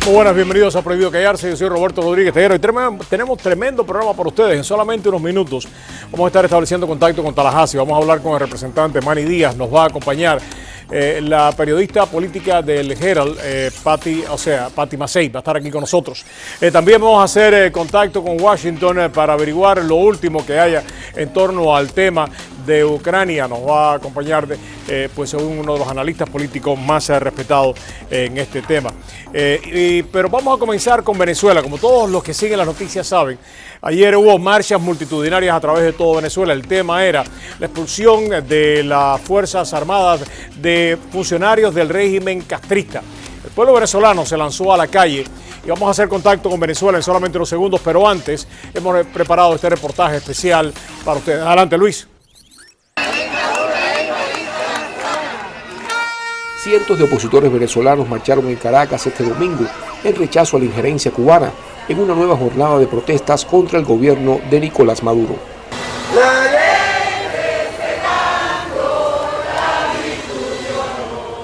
Muy buenas, bienvenidos a Prohibido Callarse. Yo soy Roberto Rodríguez Tejero y tenemos tremendo programa para ustedes. En solamente unos minutos vamos a estar estableciendo contacto con Tallahassee. Vamos a hablar con el representante Manny Díaz. Nos va a acompañar la periodista política del Herald, Patti Massey, va a estar aquí con nosotros. También vamos a hacer contacto con Washington para averiguar lo último que haya en torno al tema de Ucrania. Nos va a acompañar uno de los analistas políticos más respetados en este tema. Pero vamos a comenzar con Venezuela. Como todos los que siguen las noticias saben, ayer hubo marchas multitudinarias a través de todo Venezuela. El tema era la expulsión de las Fuerzas Armadas de funcionarios del régimen castrista. El pueblo venezolano se lanzó a la calle y vamos a hacer contacto con Venezuela en solamente unos segundos, pero antes hemos preparado este reportaje especial para ustedes. Adelante, Luis. Cientos de opositores venezolanos marcharon en Caracas este domingo en rechazo a la injerencia cubana en una nueva jornada de protestas contra el gobierno de Nicolás Maduro.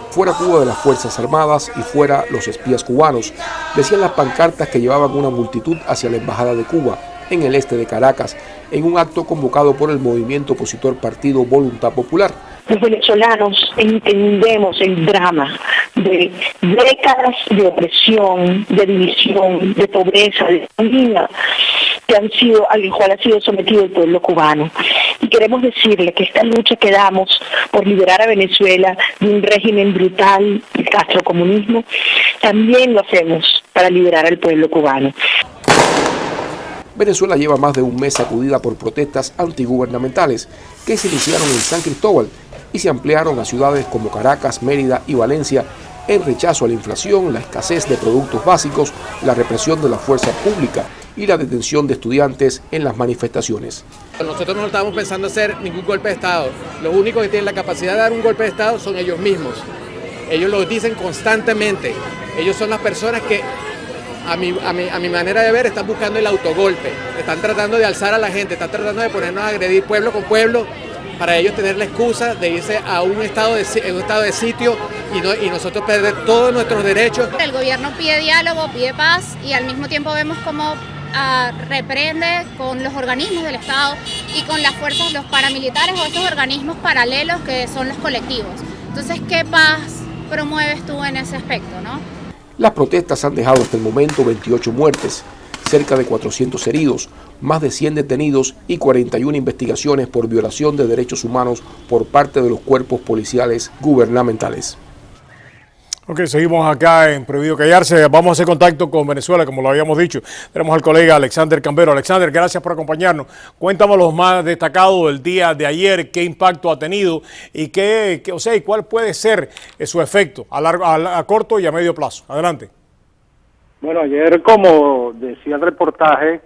Fuera Cuba de las Fuerzas Armadas y fuera los espías cubanos, decían las pancartas que llevaban una multitud hacia la Embajada de Cuba en el este de Caracas, en un acto convocado por el movimiento opositor Partido Voluntad Popular. Los venezolanos entendemos el drama de décadas de opresión, de división, de pobreza, de vida al cual ha sido sometido el pueblo cubano. Y queremos decirle que esta lucha que damos por liberar a Venezuela de un régimen brutal, el castrocomunismo, también lo hacemos para liberar al pueblo cubano. Venezuela lleva más de un mes sacudida por protestas antigubernamentales que se iniciaron en San Cristóbal y se ampliaron a ciudades como Caracas, Mérida y Valencia en rechazo a la inflación, la escasez de productos básicos, la represión de la fuerza pública y la detención de estudiantes en las manifestaciones. Nosotros no estábamos pensando hacer ningún golpe de Estado. Los únicos que tienen la capacidad de dar un golpe de Estado son ellos mismos. Ellos lo dicen constantemente. Ellos son las personas que, a mi manera de ver, están buscando el autogolpe. Están tratando de alzar a la gente, están tratando de ponernos a agredir pueblo con pueblo para ellos tener la excusa de irse a un estado de sitio y nosotros perder todos nuestros derechos. El gobierno pide diálogo, pide paz y al mismo tiempo vemos cómo reprende con los organismos del Estado y con las fuerzas, los paramilitares o estos organismos paralelos que son los colectivos. Entonces, ¿qué paz promueves tú en ese aspecto, no? Las protestas han dejado hasta el momento 28 muertes, cerca de 400 heridos, más de 100 detenidos y 41 investigaciones por violación de derechos humanos por parte de los cuerpos policiales gubernamentales. Ok, seguimos acá en Prohibido Callarse. Vamos a hacer contacto con Venezuela, como lo habíamos dicho. Tenemos al colega Alexander Cambero. Alexander, gracias por acompañarnos. Cuéntanos los más destacados del día de ayer, qué impacto ha tenido y cuál puede ser su efecto a corto y a medio plazo. Adelante. Bueno, ayer, como decía el reportaje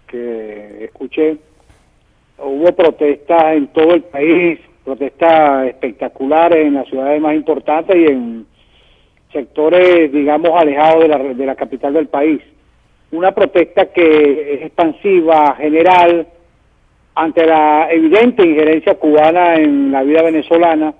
que escuché, hubo protestas en todo el país, protestas espectaculares en las ciudades más importantes y en sectores, digamos, alejados de la capital del país. Una protesta que es expansiva, general, ante la evidente injerencia cubana en la vida venezolana,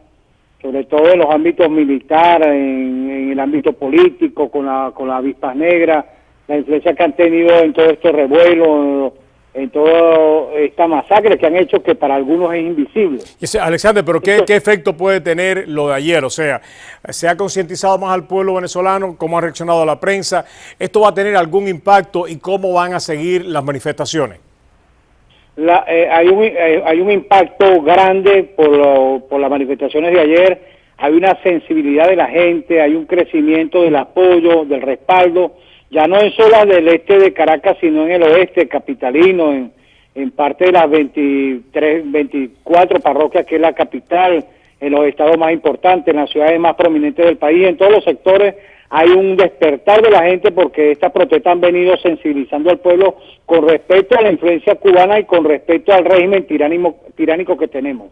sobre todo en los ámbitos militares, en el ámbito político, con la avispas negras, la influencia que han tenido en todo este revuelo, en toda esta masacre que han hecho, que para algunos es invisible. Alexander, pero ¿qué efecto puede tener lo de ayer? O sea, ¿se ha concientizado más al pueblo venezolano? ¿Cómo ha reaccionado la prensa? ¿Esto va a tener algún impacto y cómo van a seguir las manifestaciones? Hay un impacto grande por las manifestaciones de ayer. Hay una sensibilidad de la gente, hay un crecimiento del apoyo, del respaldo, ya no en solo del este de Caracas, sino en el oeste capitalino, en parte de las 24 parroquias que es la capital, en los estados más importantes, en las ciudades más prominentes del país, en todos los sectores hay un despertar de la gente porque estas protestas han venido sensibilizando al pueblo con respecto a la influencia cubana y con respecto al régimen tiránico que tenemos.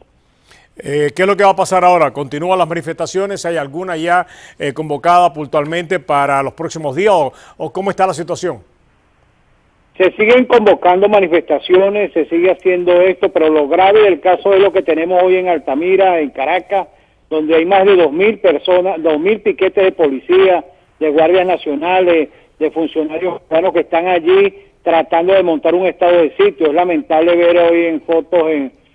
¿Qué es lo que va a pasar ahora? ¿Continúan las manifestaciones? ¿Hay alguna ya convocada puntualmente para los próximos días o cómo está la situación? Se siguen convocando manifestaciones, se sigue haciendo esto, pero lo grave del caso es lo que tenemos hoy en Altamira, en Caracas, donde hay más de 2.000 personas, 2.000 piquetes de policía, de guardias nacionales, de funcionarios cubanos que están allí tratando de montar un estado de sitio. Es lamentable ver hoy en fotos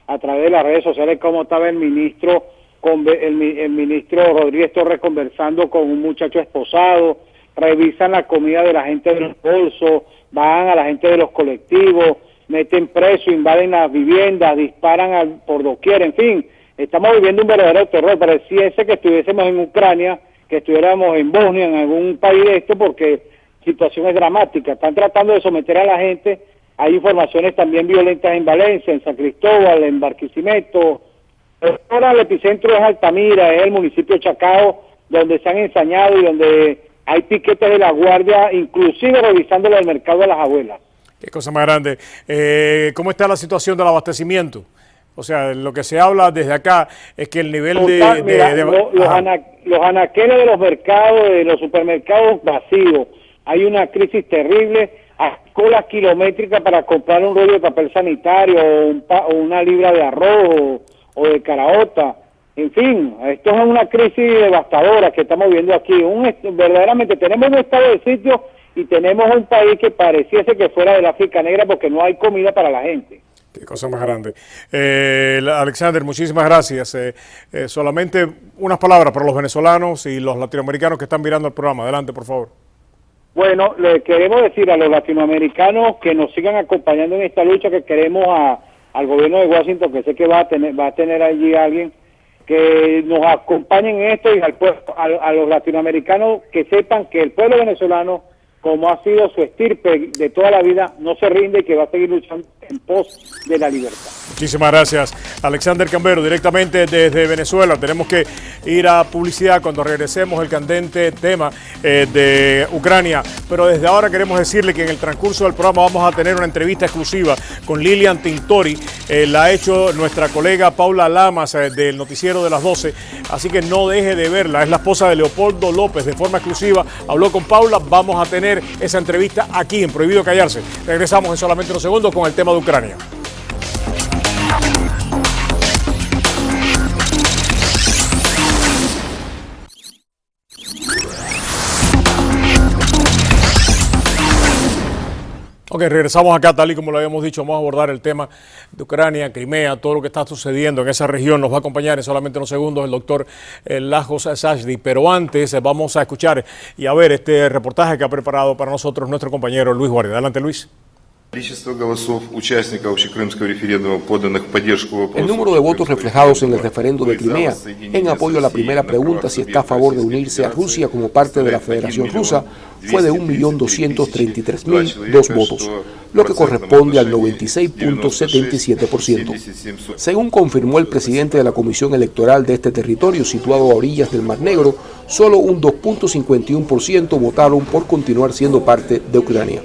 a través de las redes sociales cómo estaba el ministro Rodríguez Torres conversando con un muchacho esposado. Revisan la comida de la gente de los bolsos, van a la gente de los colectivos, meten preso, invaden las viviendas, disparan por doquier, en fin, estamos viviendo un verdadero terror. Pareciese que estuviésemos en Ucrania, que estuviéramos en Bosnia, en algún país de esto, porque la situación es dramática. Están tratando de someter a la gente. Hay informaciones también violentas en Valencia, en San Cristóbal, en Barquisimeto. Ahora el epicentro es Altamira, es el municipio de Chacao, donde se han ensañado y donde hay piquetes de la guardia, inclusive revisándolo del mercado de las abuelas. Qué cosa más grande. ¿Cómo está la situación del abastecimiento? O sea, lo que se habla desde acá es que el nivel los anaqueles de los mercados, de los supermercados vacíos. Hay una crisis terrible, hay colas kilométricas para comprar un rollo de papel sanitario o una libra de arroz o de caraota. En fin, esto es una crisis devastadora que estamos viendo aquí. Verdaderamente tenemos un estado de sitio y tenemos un país que pareciese que fuera del África Negra porque no hay comida para la gente. Qué cosa más grande. Alexander, muchísimas gracias. Solamente unas palabras para los venezolanos y los latinoamericanos que están mirando el programa. Adelante, por favor. Bueno, le queremos decir a los latinoamericanos que nos sigan acompañando en esta lucha, que queremos al gobierno de Washington, que sé que va a tener allí alguien que nos acompañen en esto, y a los latinoamericanos que sepan que el pueblo venezolano, como ha sido su estirpe de toda la vida, no se rinde y que va a seguir luchando en pos de la libertad. Muchísimas gracias. Alexander Cambero, directamente desde Venezuela. Tenemos que ir a publicidad cuando regresemos el candente tema de Ucrania. Pero desde ahora queremos decirle que en el transcurso del programa vamos a tener una entrevista exclusiva con Lilian Tintori. La ha hecho nuestra colega Paula Lamas del noticiero de las 12. Así que no deje de verla. Es la esposa de Leopoldo López. De forma exclusiva habló con Paula. Vamos a tener esa entrevista aquí en Prohibido Callarse. Regresamos en solamente unos segundos con el tema de Ucrania. Ok, regresamos acá, tal y como lo habíamos dicho, vamos a abordar el tema de Ucrania, Crimea, todo lo que está sucediendo en esa región. Nos va a acompañar en solamente unos segundos el doctor Lajos Sajdi, pero antes vamos a escuchar y a ver este reportaje que ha preparado para nosotros nuestro compañero Luis Guardia. Adelante, Luis. El número de votos reflejados en el referendo de Crimea en apoyo a la primera pregunta si está a favor de unirse a Rusia como parte de la Federación Rusa fue de 1.233.002 votos, lo que corresponde al 96.77%. Según confirmó el presidente de la Comisión Electoral de este territorio situado a orillas del Mar Negro, solo un 2.51% votaron por continuar siendo parte de Ucrania.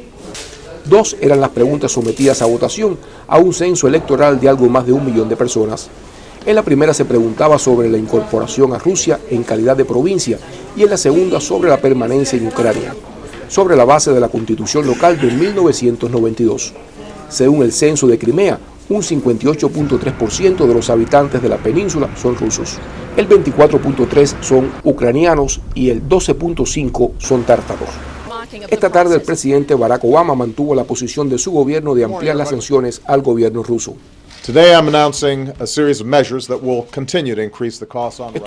2 eran las preguntas sometidas a votación a un censo electoral de algo más de 1 millón de personas. En la primera se preguntaba sobre la incorporación a Rusia en calidad de provincia y en la segunda sobre la permanencia en Ucrania, sobre la base de la Constitución local de 1992. Según el censo de Crimea, un 58.3% de los habitantes de la península son rusos, el 24.3% son ucranianos y el 12.5% son tártaros. Esta tarde el presidente Barack Obama mantuvo la posición de su gobierno de ampliar las sanciones al gobierno ruso. Estoy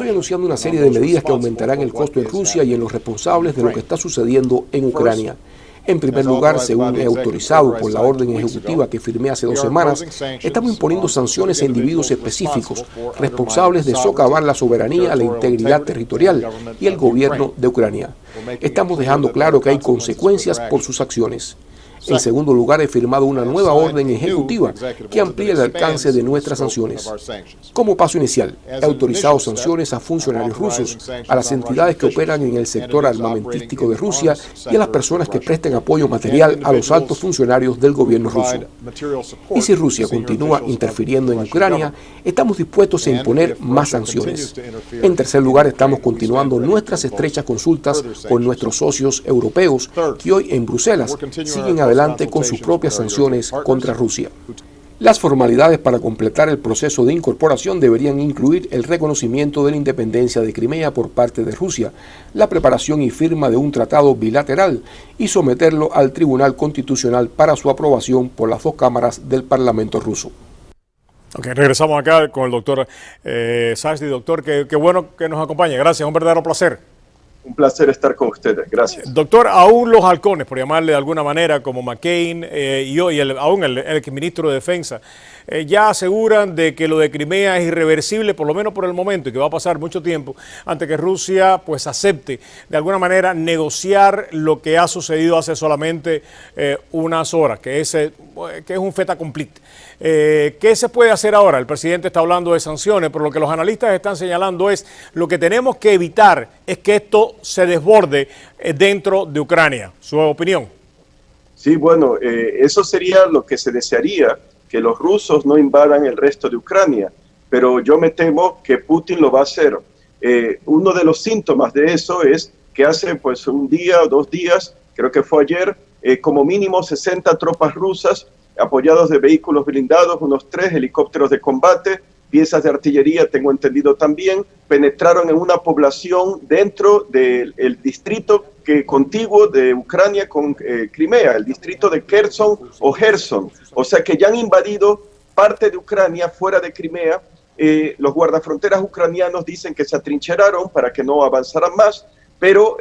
anunciando una serie de medidas que aumentarán el costo en Rusia y en los responsables de lo que está sucediendo en Ucrania. En primer lugar, según he autorizado por la orden ejecutiva que firmé hace 2 semanas, estamos imponiendo sanciones a individuos específicos responsables de socavar la soberanía, la integridad territorial y el gobierno de Ucrania. Estamos dejando claro que hay consecuencias por sus acciones. En segundo lugar, he firmado una nueva orden ejecutiva que amplía el alcance de nuestras sanciones. Como paso inicial, he autorizado sanciones a funcionarios rusos, a las entidades que operan en el sector armamentístico de Rusia y a las personas que presten apoyo material a los altos funcionarios del gobierno ruso. Y si Rusia continúa interfiriendo en Ucrania, estamos dispuestos a imponer más sanciones. En tercer lugar, estamos continuando nuestras estrechas consultas con nuestros socios europeos que hoy en Bruselas siguen adelante con sus propias sanciones contra Rusia. Las formalidades para completar el proceso de incorporación deberían incluir el reconocimiento de la independencia de Crimea por parte de Rusia, la preparación y firma de un tratado bilateral y someterlo al Tribunal Constitucional para su aprobación por las dos cámaras del Parlamento ruso. Ok, regresamos acá con el doctor Sajdi. Doctor, qué bueno que nos acompañe. Gracias, un verdadero placer. Un placer estar con ustedes, gracias. Doctor, aún los halcones, por llamarle de alguna manera, como McCain aún el exministro de Defensa, ya aseguran de que lo de Crimea es irreversible, por lo menos por el momento, y que va a pasar mucho tiempo antes que Rusia pues acepte de alguna manera negociar lo que ha sucedido hace solamente unas horas, que es un fait accompli. ¿Qué se puede hacer ahora? El presidente está hablando de sanciones, pero lo que los analistas están señalando es lo que tenemos que evitar es que esto se desborde dentro de Ucrania. ¿Su opinión? Sí, bueno, eso sería lo que se desearía, que los rusos no invadan el resto de Ucrania, pero yo me temo que Putin lo va a hacer. Uno de los síntomas de eso es que hace pues un día o 2 días, creo que fue ayer, como mínimo 60 tropas rusas apoyados de vehículos blindados, unos 3 helicópteros de combate, piezas de artillería, tengo entendido también, penetraron en una población dentro del distrito contiguo de Ucrania con Crimea, el distrito de Kherson o Gerson. O sea que ya han invadido parte de Ucrania fuera de Crimea. Los guardafronteras ucranianos dicen que se atrincheraron para que no avanzaran más, pero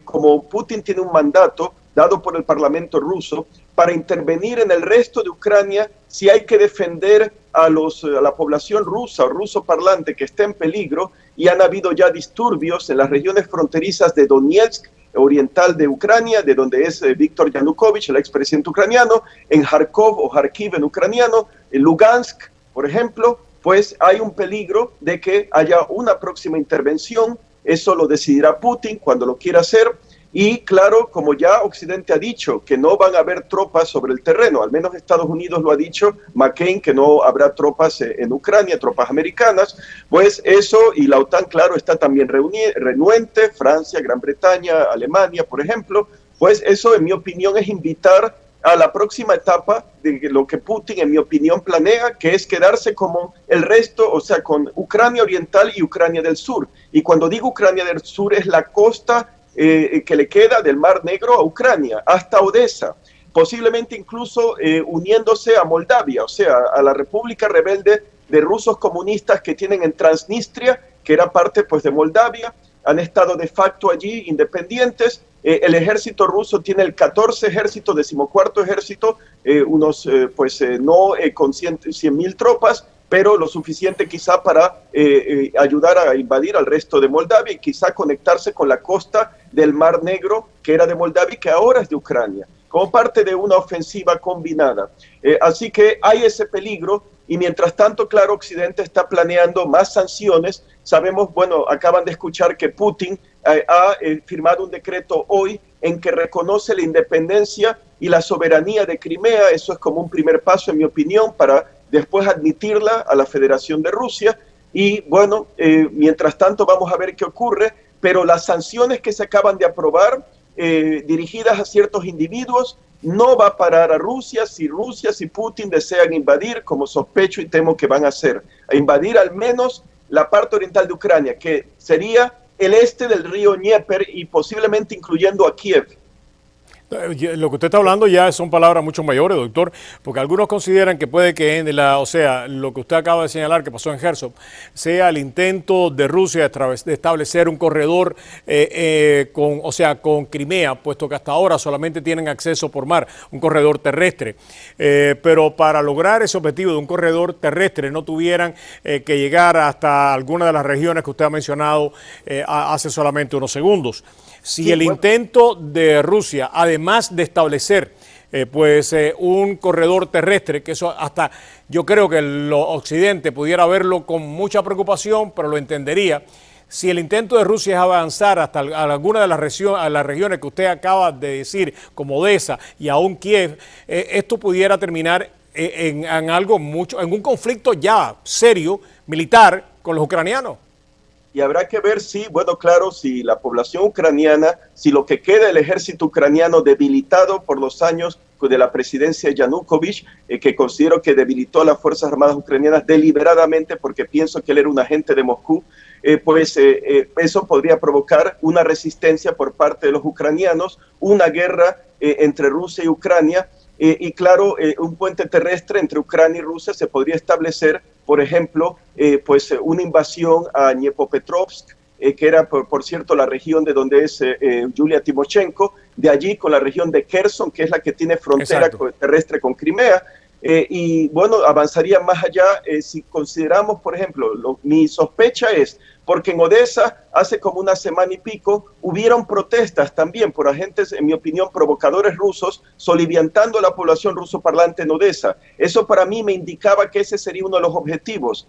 como Putin tiene un mandato dado por el Parlamento ruso para intervenir en el resto de Ucrania si hay que defender a la población rusa o ruso parlante que está en peligro, y han habido ya disturbios en las regiones fronterizas de Donetsk, oriental de Ucrania, de donde es Viktor Yanukovych, el expresidente ucraniano, en Kharkov o Kharkiv en ucraniano, en Lugansk, por ejemplo, pues hay un peligro de que haya una próxima intervención. Eso lo decidirá Putin cuando lo quiera hacer. Y claro, como ya Occidente ha dicho que no van a haber tropas sobre el terreno, al menos Estados Unidos lo ha dicho, McCain, que no habrá tropas en Ucrania, tropas americanas, pues eso, y la OTAN, claro, está también renuente, Francia, Gran Bretaña, Alemania, por ejemplo, pues eso, en mi opinión, es invitar a la próxima etapa de lo que Putin, en mi opinión, planea, que es quedarse como el resto, o sea, con Ucrania Oriental y Ucrania del Sur. Y cuando digo Ucrania del Sur es la costa que le queda del Mar Negro a Ucrania, hasta Odessa, posiblemente incluso uniéndose a Moldavia, o sea, a la República Rebelde de rusos comunistas que tienen en Transnistria, que era parte pues de Moldavia, han estado de facto allí independientes. El ejército ruso tiene el 14 ejército, 14º ejército, con 100.000 tropas, pero lo suficiente quizá para ayudar a invadir al resto de Moldavia y quizá conectarse con la costa del Mar Negro, que era de Moldavia y que ahora es de Ucrania, como parte de una ofensiva combinada. Así que hay ese peligro, y mientras tanto, claro, Occidente está planeando más sanciones. Sabemos, bueno, acaban de escuchar que Putin ha firmado un decreto hoy en que reconoce la independencia y la soberanía de Crimea. Eso es como un primer paso, en mi opinión, para después admitirla a la Federación de Rusia. Y bueno, mientras tanto vamos a ver qué ocurre, pero las sanciones que se acaban de aprobar, dirigidas a ciertos individuos, no va a parar a Rusia si Putin desean invadir, como sospecho y temo que van a hacer, a invadir al menos la parte oriental de Ucrania, que sería el este del río Dnieper y posiblemente incluyendo a Kiev. Lo que usted está hablando ya son palabras mucho mayores, doctor, porque algunos consideran que puede que lo que usted acaba de señalar que pasó en Kherson sea el intento de Rusia de establecer un corredor con Crimea, puesto que hasta ahora solamente tienen acceso por mar, un corredor terrestre. Pero para lograr ese objetivo de un corredor terrestre no tuvieran que llegar hasta alguna de las regiones que usted ha mencionado hace solamente unos segundos. Si el intento de Rusia, además de establecer un corredor terrestre, que eso hasta yo creo que el Occidente pudiera verlo con mucha preocupación, pero lo entendería. Si el intento de Rusia es avanzar hasta alguna de las regiones que usted acaba de decir, como Odessa y aún Kiev, esto pudiera terminar en un conflicto ya serio, militar, con los ucranianos. Y habrá que ver si la población ucraniana, si lo que queda del ejército ucraniano debilitado por los años de la presidencia de Yanukovych, que considero que debilitó a las Fuerzas Armadas ucranianas deliberadamente porque pienso que él era un agente de Moscú, eso podría provocar una resistencia por parte de los ucranianos, una guerra entre Rusia y Ucrania, y claro, un puente terrestre entre Ucrania y Rusia se podría establecer, por ejemplo, una invasión a Dnipropetrovsk, que era, por cierto, la región de donde es Yulia Timoshenko, de allí con la región de Kherson, que es la que tiene frontera terrestre con Crimea, y bueno, avanzaría más allá si consideramos, por ejemplo, mi sospecha es, porque en Odessa hace como una semana y pico hubieron protestas también por agentes, en mi opinión, provocadores rusos, soliviantando a la población ruso parlante en Odessa. Eso para mí me indicaba que ese sería uno de los objetivos,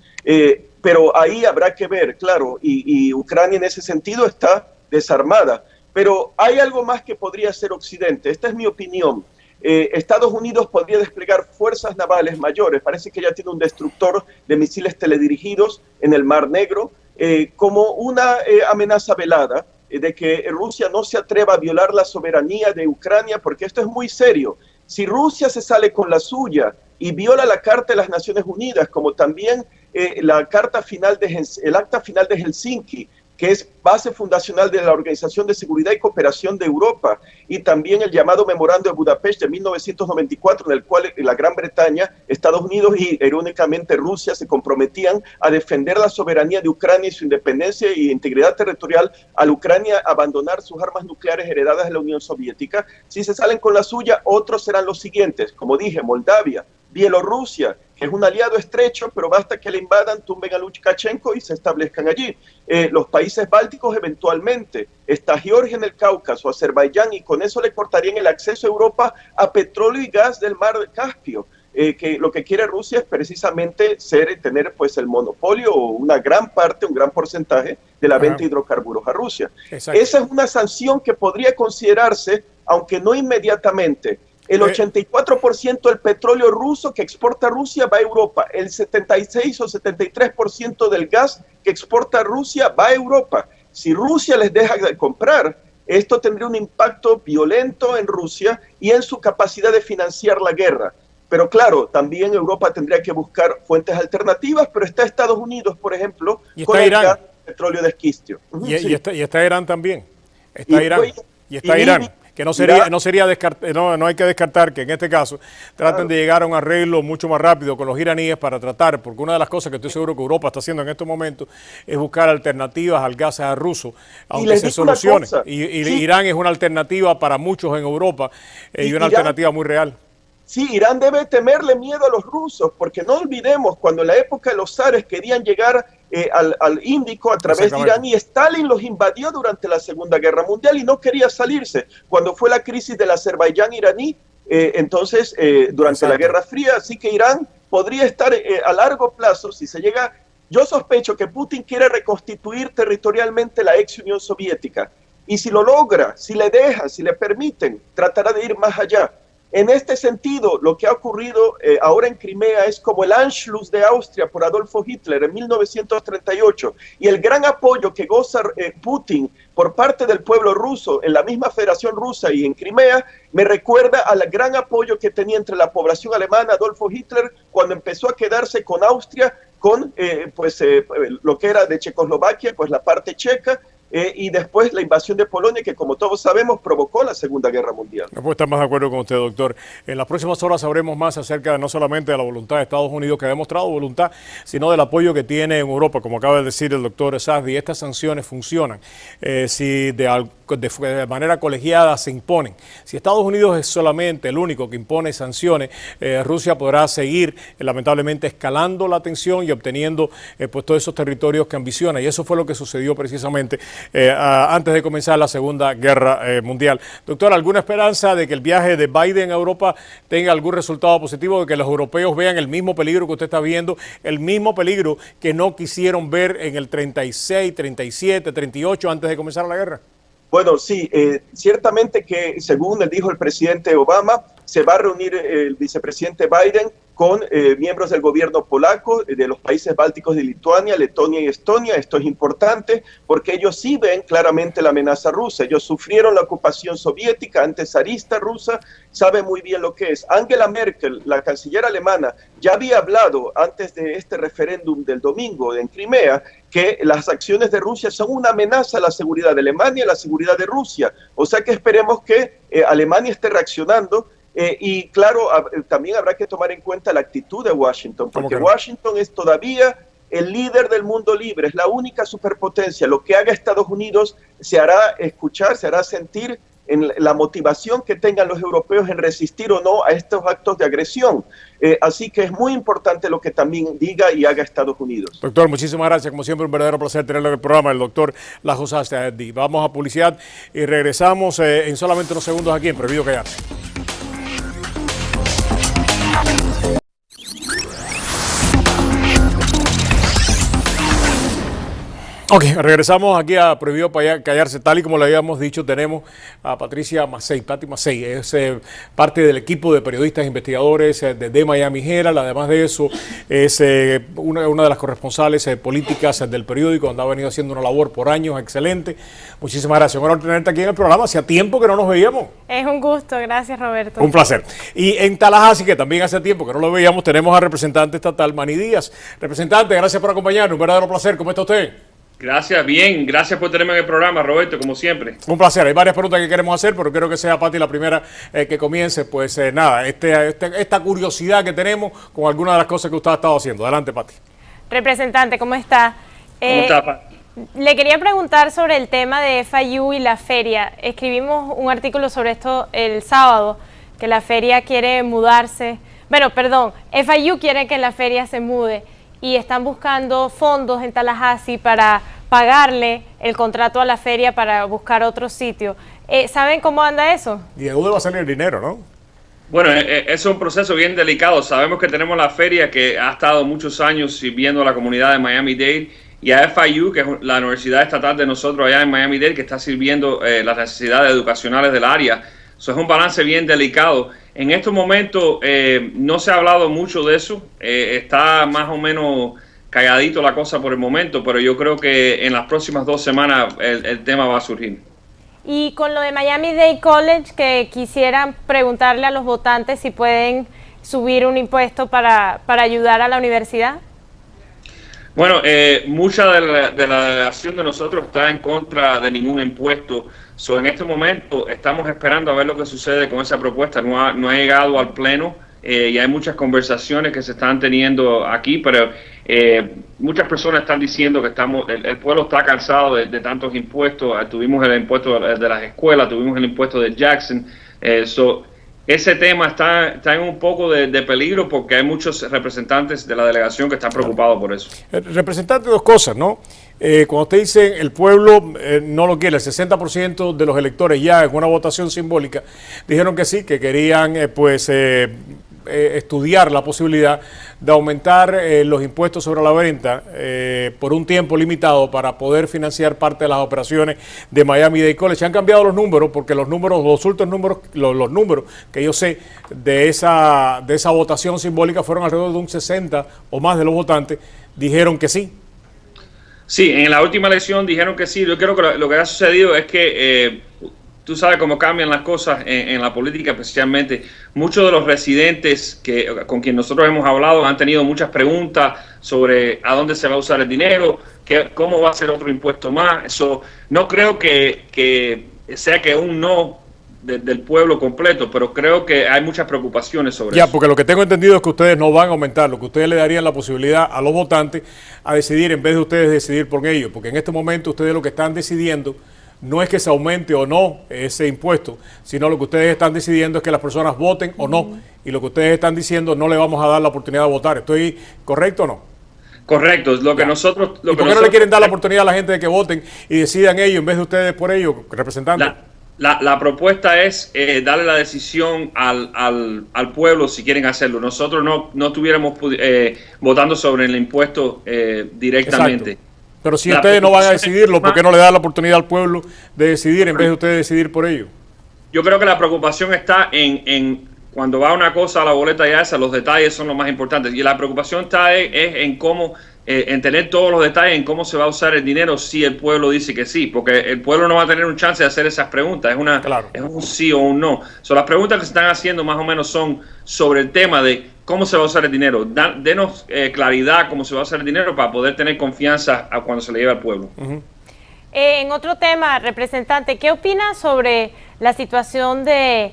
pero ahí habrá que ver, claro, y Ucrania en ese sentido está desarmada. Pero hay algo más que podría hacer Occidente, esta es mi opinión. Estados Unidos podría desplegar fuerzas navales mayores, parece que ya tiene un destructor de misiles teledirigidos en el Mar Negro, como una amenaza velada de que Rusia no se atreva a violar la soberanía de Ucrania, porque esto es muy serio. Si Rusia se sale con la suya y viola la Carta de las Naciones Unidas, como también el acta final de Helsinki, que es base fundacional de la Organización de Seguridad y Cooperación de Europa, y también el llamado Memorando de Budapest de 1994, en el cual la Gran Bretaña, Estados Unidos y, irónicamente, Rusia se comprometían a defender la soberanía de Ucrania y su independencia e integridad territorial, al Ucrania abandonar sus armas nucleares heredadas de la Unión Soviética. Si se salen con la suya, otros serán los siguientes, como dije, Moldavia, Bielorrusia, que es un aliado estrecho, pero basta que le invadan, tumben a Lukashenko y se establezcan allí. Los países bálticos eventualmente, está Georgia en el Cáucaso, Azerbaiyán, y con eso le cortarían el acceso a Europa a petróleo y gas del mar Caspio. Que lo que quiere Rusia es precisamente tener pues el monopolio o una gran parte, un gran porcentaje de la venta de hidrocarburos a Rusia. Exacto. Esa es una sanción que podría considerarse, aunque no inmediatamente. El 84% del petróleo ruso que exporta Rusia va a Europa. El 76 o 73% del gas que exporta Rusia va a Europa. Si Rusia les deja de comprar, esto tendría un impacto violento en Rusia y en su capacidad de financiar la guerra. Pero claro, también Europa tendría que buscar fuentes alternativas, pero está Estados Unidos, por ejemplo, con el gas, petróleo de esquistio. Y está Irán también. Está Irán. Y está Irán. Que no hay que descartar que en este caso traten de llegar a un arreglo mucho más rápido con los iraníes para tratar, porque una de las cosas que estoy seguro que Europa está haciendo en estos momentos es buscar alternativas al gas ruso, aunque se solucione. Y Irán es una alternativa para muchos en Europa y una alternativa muy real. Sí, Irán debe temerle miedo a los rusos, porque no olvidemos, cuando en la época de los zares querían llegar al Índico a través de Irán, y Stalin los invadió durante la Segunda Guerra Mundial y no quería salirse. Cuando fue la crisis del Azerbaiyán iraní, durante la Guerra Fría, así que Irán podría estar a largo plazo, si se llega. Yo sospecho que Putin quiere reconstituir territorialmente la ex Unión Soviética, y si lo logra, si le dejan, si le permiten, tratará de ir más allá. En este sentido, lo que ha ocurrido ahora en Crimea es como el Anschluss de Austria por Adolfo Hitler en 1938, y el gran apoyo que goza Putin por parte del pueblo ruso en la misma Federación Rusa y en Crimea me recuerda al gran apoyo que tenía entre la población alemana Adolfo Hitler cuando empezó a quedarse con Austria, con lo que era de Checoslovaquia, pues la parte checa, y después la invasión de Polonia, que como todos sabemos provocó la Segunda Guerra Mundial. No puedo estar más de acuerdo con usted, doctor. En las próximas horas sabremos más acerca no solamente de la voluntad de Estados Unidos, que ha demostrado voluntad, sino del apoyo que tiene en Europa, como acaba de decir el doctor Saddi. Estas sanciones funcionan, si de manera colegiada se imponen. Si Estados Unidos es solamente el único que impone sanciones, Rusia podrá seguir lamentablemente escalando la tensión y obteniendo pues todos esos territorios que ambiciona, y eso fue lo que sucedió precisamente antes de comenzar la Segunda Guerra Mundial. Doctor, ¿alguna esperanza de que el viaje de Biden a Europa tenga algún resultado positivo, de que los europeos vean el mismo peligro que usted está viendo, el mismo peligro que no quisieron ver en el 36, 37, 38 antes de comenzar la guerra? Bueno, sí, ciertamente que según dijo el presidente Obama, se va a reunir el vicepresidente Biden con miembros del gobierno polaco, de los países bálticos de Lituania, Letonia y Estonia. Esto es importante porque ellos sí ven claramente la amenaza rusa. Ellos sufrieron la ocupación soviética, antes zarista rusa, saben muy bien lo que es. Angela Merkel, la canciller alemana, ya había hablado antes de este referéndum del domingo en Crimea que las acciones de Rusia son una amenaza a la seguridad de Alemania y a la seguridad de Rusia. O sea que esperemos que Alemania esté reaccionando. Y claro, también habrá que tomar en cuenta la actitud de Washington, porque Washington es todavía el líder del mundo libre, es la única superpotencia. Lo que haga Estados Unidos se hará escuchar, se hará sentir en la motivación que tengan los europeos en resistir o no a estos actos de agresión. Así que es muy importante lo que también diga y haga Estados Unidos. Doctor, muchísimas gracias. Como siempre, un verdadero placer tenerlo en el programa, el doctor Lajo Sastre. Vamos a publicidad y regresamos en solamente unos segundos aquí en Prohibido Callarse. Ok, regresamos aquí a Prohibido Callarse. Tal y como le habíamos dicho, tenemos a Patricia Mazzei. Patti Mazzei es parte del equipo de periodistas e investigadores de Miami Herald. Además de eso, es una de las corresponsales políticas del periódico, donde ha venido haciendo una labor por años excelente. Muchísimas gracias. Bueno, tenerte aquí en el programa. Hacía tiempo que no nos veíamos. Es un gusto. Gracias, Roberto. Un placer. Y en Tallahassee, que también hace tiempo que no lo veíamos, tenemos al representante estatal, Manny Díaz. Representante, gracias por acompañarnos. Un verdadero placer. ¿Cómo está usted? Gracias, bien. Gracias por tenerme en el programa, Roberto, como siempre. Un placer. Hay varias preguntas que queremos hacer, pero quiero que sea Patti la primera que comience. Pues nada, esta curiosidad que tenemos con algunas de las cosas que usted ha estado haciendo. Adelante, Patti. Representante, ¿cómo está? ¿Cómo está, Patti? Le quería preguntar sobre el tema de FIU y la feria. Escribimos un artículo sobre esto el sábado, que la feria quiere mudarse. Bueno, perdón, FIU quiere que la feria se mude y están buscando fondos en Tallahassee para pagarle el contrato a la feria para buscar otro sitio. ¿Saben cómo anda eso? ¿Y de dónde va a salir el dinero, no? Bueno, es un proceso bien delicado. Sabemos que tenemos la feria que ha estado muchos años sirviendo a la comunidad de Miami-Dade, y a FIU, que es la universidad estatal de nosotros allá en Miami-Dade, que está sirviendo las necesidades educacionales del área. Eso es un balance bien delicado. En estos momentos no se ha hablado mucho de eso, está más o menos calladito la cosa por el momento, pero yo creo que en las próximas 2 semanas el tema va a surgir. Y con lo de Miami-Dade College, que quisieran preguntarle a los votantes si pueden subir un impuesto para ayudar a la universidad. Bueno, mucha de la delegación de nosotros está en contra de ningún impuesto. En este momento estamos esperando a ver lo que sucede con esa propuesta. No ha llegado al pleno y hay muchas conversaciones que se están teniendo aquí, pero muchas personas están diciendo que el pueblo está cansado de tantos impuestos. Tuvimos el impuesto de las escuelas, tuvimos el impuesto de Jackson. Ese tema está en un poco de peligro porque hay muchos representantes de la delegación que están preocupados por eso. Representante, 2 cosas, ¿no? Cuando usted dice el pueblo no lo quiere, el 60% de los electores ya en una votación simbólica dijeron que sí, que querían estudiar la posibilidad de aumentar los impuestos sobre la venta por un tiempo limitado para poder financiar parte de las operaciones de Miami-Dade College. Han cambiado los números porque los números que yo sé de esa votación simbólica fueron alrededor de un 60 o más de los votantes dijeron que sí. Sí, en la última elección dijeron que sí. Yo creo que lo que ha sucedido es que tú sabes cómo cambian las cosas en la política, especialmente. Muchos de los residentes con quien nosotros hemos hablado han tenido muchas preguntas sobre a dónde se va a usar el dinero, cómo va a ser otro impuesto más. Eso no creo que sea que un no del pueblo completo, pero creo que hay muchas preocupaciones sobre eso. Porque lo que tengo entendido es que ustedes no van a aumentar, lo que ustedes le darían la posibilidad a los votantes a decidir en vez de ustedes decidir por ellos, porque en este momento ustedes lo que están decidiendo no es que se aumente o no ese impuesto, sino lo que ustedes están decidiendo es que las personas voten o no, y lo que ustedes están diciendo no le vamos a dar la oportunidad de votar. ¿Estoy correcto o no? Correcto, es lo que nosotros... ¿Y por qué no le quieren dar la oportunidad a la gente de que voten y decidan ellos en vez de ustedes por ellos, representantes? La propuesta es darle la decisión al pueblo si quieren hacerlo. Nosotros no estuviéramos votando sobre el impuesto directamente. Exacto. Pero si ustedes no van a decidirlo, ¿por qué no le dan la oportunidad al pueblo de decidir en vez de ustedes decidir por ello? Yo creo que la preocupación está en cuando va una cosa a la boleta ya esa, los detalles son los más importantes. Y la preocupación está es en cómo, en tener todos los detalles en cómo se va a usar el dinero si el pueblo dice que sí, porque el pueblo no va a tener un chance de hacer esas preguntas, es un sí o un no. Las preguntas que se están haciendo más o menos son sobre el tema de cómo se va a usar el dinero. Denos claridad cómo se va a usar el dinero para poder tener confianza a cuando se le lleve al pueblo. En otro tema, representante, ¿qué opina sobre la situación de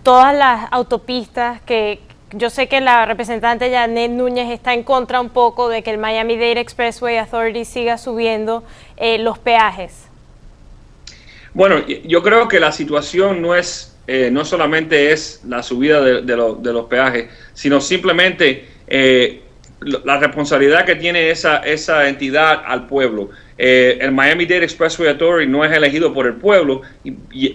todas las autopistas? Que yo sé que la representante Janet Núñez está en contra un poco de que el Miami-Dade Expressway Authority siga subiendo los peajes. Bueno, yo creo que la situación no solamente es la subida de los peajes, sino simplemente la responsabilidad que tiene esa entidad al pueblo. El Miami-Dade Expressway Authority no es elegido por el pueblo,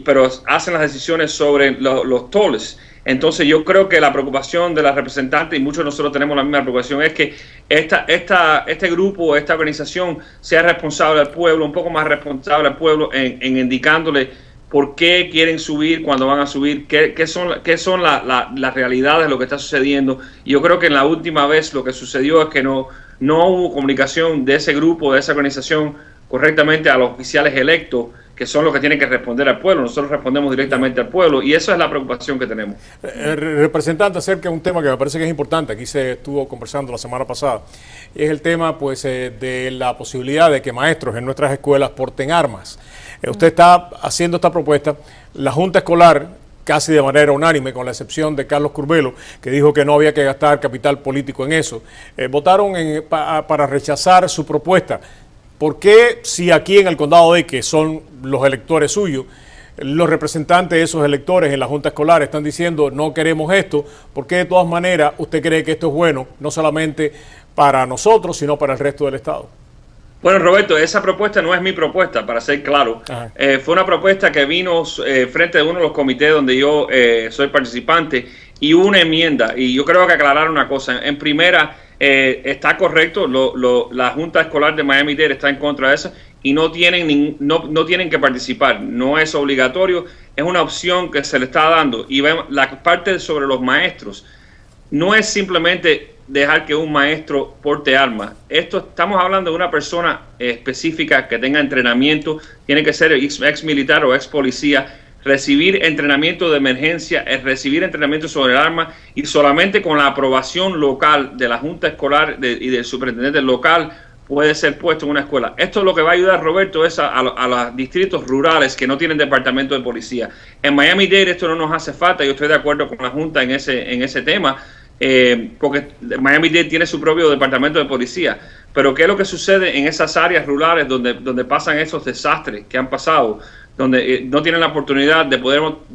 pero hacen las decisiones sobre los tolls. Entonces yo creo que la preocupación de la representante, y muchos de nosotros tenemos la misma preocupación, es que este grupo, esta organización sea responsable al pueblo, un poco más responsable al pueblo en indicándole por qué quieren subir, cuando van a subir, qué son las realidades de lo que está sucediendo. Y yo creo que en la última vez lo que sucedió es que no hubo comunicación de ese grupo, de esa organización, correctamente a los oficiales electos, que son los que tienen que responder al pueblo. Nosotros respondemos directamente al pueblo y esa es la preocupación que tenemos. Representante, acerca de un tema que me parece que es importante, aquí se estuvo conversando la semana pasada, es el tema pues de la posibilidad de que maestros en nuestras escuelas porten armas. Usted está haciendo esta propuesta, la Junta Escolar, casi de manera unánime, con la excepción de Carlos Curbelo, que dijo que no había que gastar capital político en eso, votaron para rechazar su propuesta. ¿Por qué, si aquí en el condado de que son los electores suyos, los representantes de esos electores en la Junta Escolar están diciendo no queremos esto? ¿Por qué de todas maneras usted cree que esto es bueno, no solamente para nosotros, sino para el resto del estado? Bueno, Roberto, esa propuesta no es mi propuesta, para ser claro. Fue una propuesta que vino frente de uno de los comités donde yo soy participante, y una enmienda. Y yo creo que aclarar una cosa. En primera, está correcto, la Junta Escolar de Miami-Dade está en contra de eso y no tienen que participar. No es obligatorio, es una opción que se le está dando. Y vemos la parte sobre los maestros. No es simplemente dejar que un maestro porte armas. Estamos hablando de una persona específica que tenga entrenamiento, tiene que ser ex militar o ex policía, recibir entrenamiento de emergencia, recibir entrenamiento sobre el arma, y solamente con la aprobación local de la Junta Escolar y del superintendente local puede ser puesto en una escuela. Esto lo que va a ayudar, Roberto, es a los distritos rurales que no tienen departamento de policía. En Miami-Dade esto no nos hace falta, yo estoy de acuerdo con la Junta en ese tema, porque Miami-Dade tiene su propio departamento de policía. Pero ¿qué es lo que sucede en esas áreas rurales donde pasan esos desastres que han pasado, donde no tienen la oportunidad de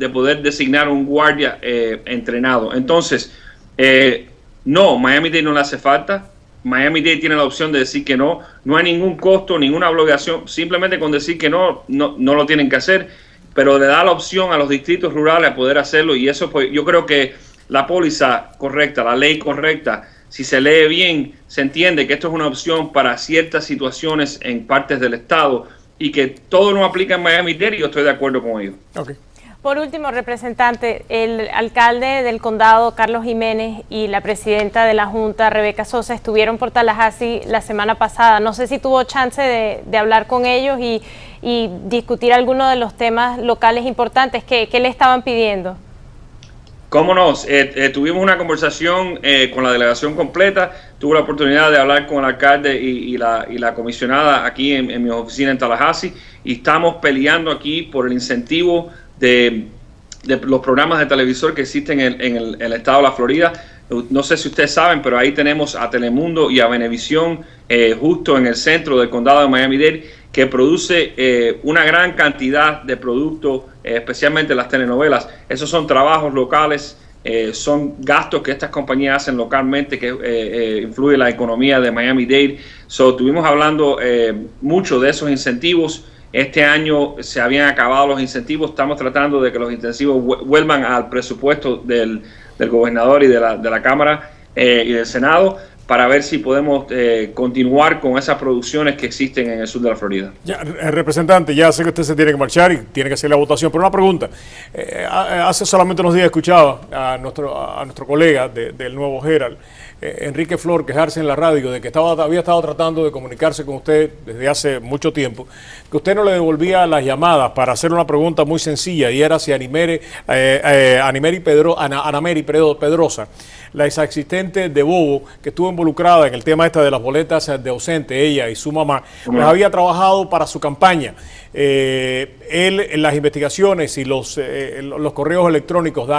poder designar un guardia entrenado? Entonces, no, Miami-Dade no le hace falta. Miami-Dade tiene la opción de decir que no hay ningún costo, ninguna obligación, simplemente con decir que no lo tienen que hacer, pero le da la opción a los distritos rurales a poder hacerlo. Y eso, pues, yo creo que la póliza correcta, la ley correcta, si se lee bien, se entiende que esto es una opción para ciertas situaciones en partes del estado y que todo no aplica en Miami-Dade, y yo estoy de acuerdo con ellos. Okay. Por último, representante, el alcalde del condado, Carlos Jiménez, y la presidenta de la Junta, Rebeca Sosa, estuvieron por Tallahassee la semana pasada. No sé si tuvo chance de hablar con ellos y discutir algunos de los temas locales importantes. ¿Qué le estaban pidiendo? Cómo no, tuvimos una conversación con la delegación completa. Tuve la oportunidad de hablar con el alcalde y la comisionada aquí en mi oficina en Tallahassee, y estamos peleando aquí por el incentivo de los programas de televisor que existen en el estado de la Florida. No sé si ustedes saben, pero ahí tenemos a Telemundo y a Venevisión justo en el centro del condado de Miami-Dade, que produce una gran cantidad de productos, especialmente las telenovelas. Esos son trabajos locales, son gastos que estas compañías hacen localmente, que influye en la economía de Miami-Dade. Estuvimos hablando mucho de esos incentivos. Este año se habían acabado los incentivos. Estamos tratando de que los incentivos vuelvan al presupuesto del gobernador y de la Cámara y del Senado, para ver si podemos continuar con esas producciones que existen en el sur de la Florida. Ya, representante, ya sé que usted se tiene que marchar y tiene que hacer la votación, pero una pregunta. Hace solamente unos días escuchaba a nuestro colega del Nuevo Herald, Enrique Flor, quejarse en la radio de que había estado tratando de comunicarse con usted desde hace mucho tiempo, que usted no le devolvía las llamadas para hacer una pregunta muy sencilla, y era si Anameri Pedrosa, la exasistente de Bobo, que estuvo involucrada en el tema de las boletas de ausente, ella y su mamá, pues había trabajado para su campaña. Él, en las investigaciones y los correos electrónicos de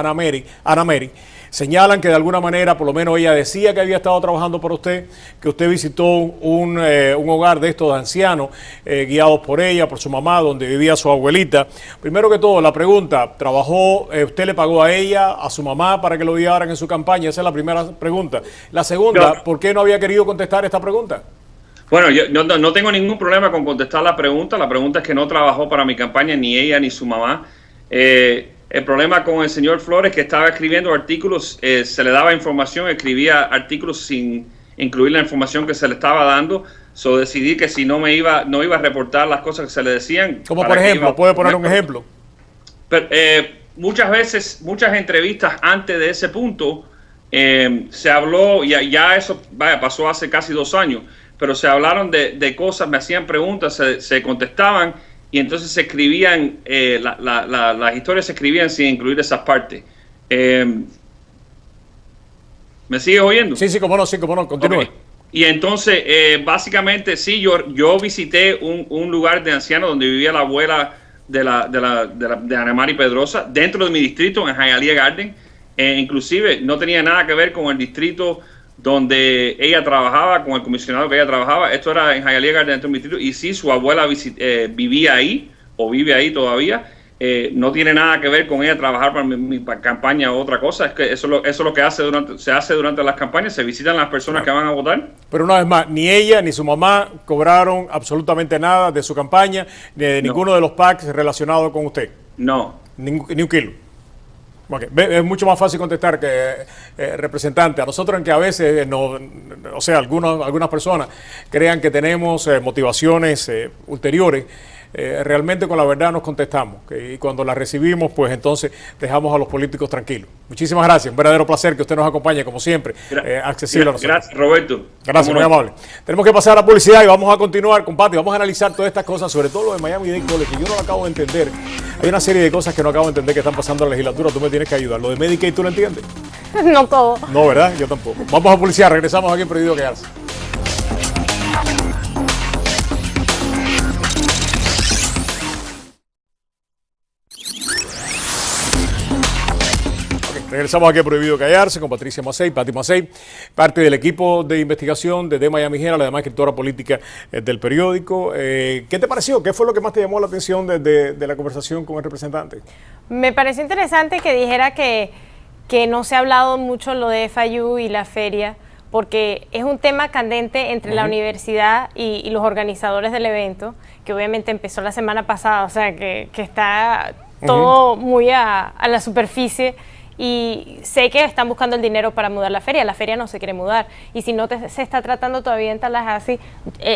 Anameri, señalan que de alguna manera, por lo menos ella decía que había estado trabajando por usted, que usted visitó un hogar de estos ancianos, guiados por ella, por su mamá, donde vivía su abuelita. Primero que todo, la pregunta, ¿usted le pagó a ella, a su mamá, para que lo guiaran en su campaña? Esa es la primera pregunta. La segunda, ¿por qué no había querido contestar esta pregunta? Bueno, yo no tengo ningún problema con contestar la pregunta. La pregunta es que no trabajó para mi campaña, ni ella ni su mamá. El problema con el señor Flores, que estaba escribiendo artículos, se le daba información, escribía artículos sin incluir la información que se le estaba dando. So decidí que si no iba a reportar las cosas que se le decían. Como por ejemplo, ¿puede poner un ejemplo? Pero, muchas veces, muchas entrevistas antes de ese punto, se habló, ya eso pasó hace casi 2 años, pero se hablaron de cosas, me hacían preguntas, se contestaban, y entonces se escribían, las historias se escribían sin incluir esas partes. ¿Me sigues oyendo? Sí, cómo no, continúe. Okay. Y entonces, básicamente, sí, yo visité un lugar de ancianos donde vivía la abuela de Anameri Pedrosa, dentro de mi distrito, en Hialeah Garden. Inclusive, no tenía nada que ver con el distrito donde ella trabajaba, con el comisionado que ella trabajaba. Esto era en Hialeah Garden, dentro de mi distrito, y sí, su abuela vivía ahí, o vive ahí todavía. No tiene nada que ver con ella trabajar para mi campaña o otra cosa. Es que eso es lo que se hace durante las campañas. Se visitan las personas que van a votar. Pero una vez más, ni ella ni su mamá cobraron absolutamente nada de su campaña, ni de ninguno de los PACs relacionados con usted. No. Ni un kilo. Okay. Es mucho más fácil contestar que representante. A nosotros, en que a veces, algunas personas crean que tenemos motivaciones ulteriores, realmente con la verdad nos contestamos, y cuando la recibimos, pues entonces dejamos a los políticos tranquilos. Muchísimas gracias, un verdadero placer que usted nos acompañe, como siempre, accesible a nosotros. Gracias, Roberto. Gracias, muy amable. Tenemos que pasar a publicidad y vamos a continuar con Pati. Vamos a analizar todas estas cosas, sobre todo lo de Miami-Dade College, que yo no lo acabo de entender. Hay una serie de cosas que no acabo de entender que están pasando en la legislatura. Tú me tienes que ayudar. Lo de Medicaid, ¿tú lo entiendes? No todo. No, ¿verdad? Yo tampoco. Vamos a publicidad, regresamos aquí en Prohibido Quejarse. Regresamos aquí a Prohibido Callarse con Patricia Mazzei, Patti Mazzei, parte del equipo de investigación de The Miami Herald, además escritora política del periódico. ¿Qué te pareció? ¿Qué fue lo que más te llamó la atención de la conversación con el representante? Me pareció interesante que dijera que no se ha hablado mucho lo de FIU y la feria, porque es un tema candente entre la universidad y los organizadores del evento, que obviamente empezó la semana pasada, o sea que está todo muy a la superficie. Y sé que están buscando el dinero para mudar la feria no se quiere mudar, y si no se está tratando todavía en Tallahassee,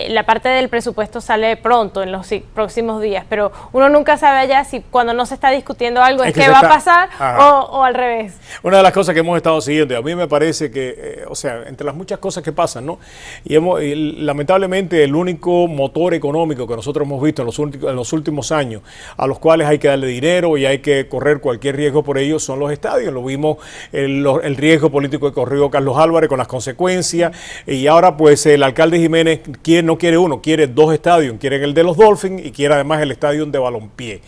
la parte del presupuesto sale pronto, en los próximos días, pero uno nunca sabe allá si cuando no se está discutiendo algo es que va a pasar o al revés. Una de las cosas que hemos estado siguiendo, y a mí me parece que, entre las muchas cosas que pasan, ¿no? Y lamentablemente el único motor económico que nosotros hemos visto en los últimos años, a los cuales hay que darle dinero y hay que correr cualquier riesgo por ellos, son los estadios. Lo vimos el riesgo político que corrió Carlos Álvarez con las consecuencias, y ahora pues el alcalde Jiménez no quiere uno, quiere 2 estadios, quiere el de los Dolphins y quiere además el estadio de balompié.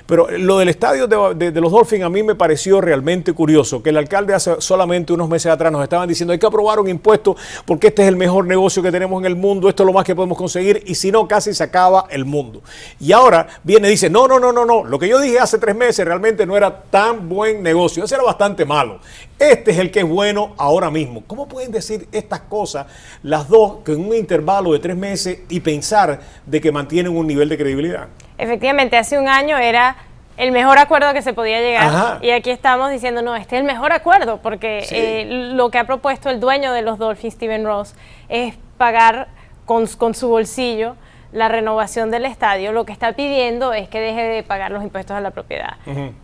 Pero lo del estadio de los Dolphins a mí me pareció realmente curioso, que el alcalde hace solamente unos meses atrás nos estaban diciendo hay que aprobar un impuesto porque este es el mejor negocio que tenemos en el mundo, esto es lo más que podemos conseguir, y si no casi se acaba el mundo. Y ahora viene y dice no, lo que yo dije hace 3 meses realmente no era tan buen negocio, ese era bastante malo. Este es el que es bueno ahora mismo. ¿Cómo pueden decir estas cosas las dos con un intervalo de 3 meses y pensar de que mantienen un nivel de credibilidad? Efectivamente, hace un año era el mejor acuerdo que se podía llegar. Ajá. Y aquí estamos diciendo, no, este es el mejor acuerdo, porque lo que ha propuesto el dueño de los Dolphins, Stephen Ross, es pagar con su bolsillo la renovación del estadio. Lo que está pidiendo es que deje de pagar los impuestos a la propiedad.